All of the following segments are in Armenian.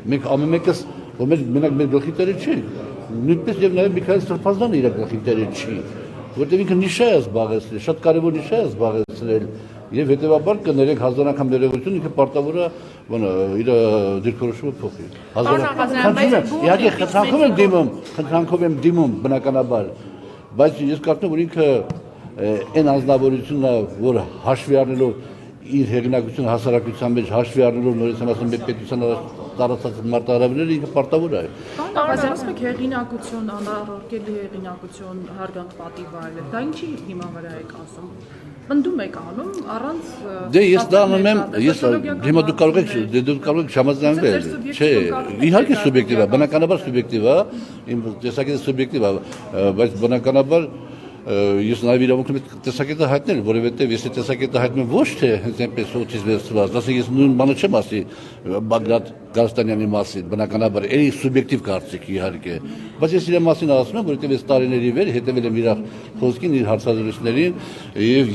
մենք ամեն մեկս որ մենակ մեր գլխի տերը չի նույնպես եւ նաեւ Միքայել Սրբազանը իր գլխի տերը չի որտեղ ինքը նիշա է զբաղեցրել շատ կարեւոր նիշա է զբաղեցրել եւ հետեւաբար կներեք հազար անգամ ներողություն ինքը պարտավոր է բանը իր դիրքորոշումը փոխի իհարկե խնդրանքով եմ դիմում բնականաբար բայց ես կարծում եմ որ ինքը այն անձնավորությունն է որ հաշվի առնելով իր հեղինակությունը հասարակության մեջ հաշվի առնելով նորից ասում եմ պետության տարածած մարտահրավերները ինքը պարտավոր է Ասում եք հեղինակություն, անառարկելի հեղինակություն, հարգանք պատիվ այլն, դա ինչի հիման վրա եք ասում Պնդում եք անում առանց Դե ես դա անում եմ, ես հիմա դուք կարող եք չհամաձայնվել, չէ, իհարկե սուբյեկտիվ է, բնականաբար սուբյեկտիվ է, իմ տեսակետը սուբյեկտիվ է, բայց բնականաբար ես նաև իրավունք եմ տեսակետը հայտնել, որովհետև ես տեսակետը հայտնում եմ ոչ թե հենց այնպես օծից վերցված, ասենք ես նույն բանը չեմ ասի Բագրատ Գալստանյանի մասին, բնականաբար էլի սուբյեկտիվ կարծիք իհարկե, բայց ես իր մասին ասում եմ, որովհետև ես տարիների վեր հետևել եմ իր խոսքին, իր հարցազրույցներին եւ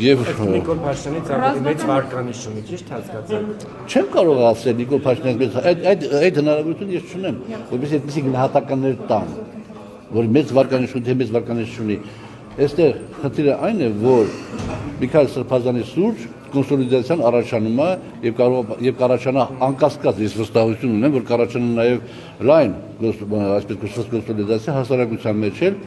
Նիկոլ Փաշինյանից ավելի մեծ վարկանիշ ունի, ճիշտ հասկացա։ Չեմ կարող ասել Նիկոլ Փաշինյանից այդ հնարավորությունը ես չունեմ, որովհետև այդպիսի գնահատականներ տամ, որ մեծ վարկանիշ ունի, թե մեծ վարկանիշ ունի Այստեղ խնդիրը այն է, որ Միքայել Սրբազանի սուրճ կոնսոլիդացիան առաջանում է եւ կառաջանա անկասկած ես վստահություն ունեմ, որ կառաջանա նաեւ լայն այսպես կոչված կոնսոլիդացիա հասարակության մեջ էլ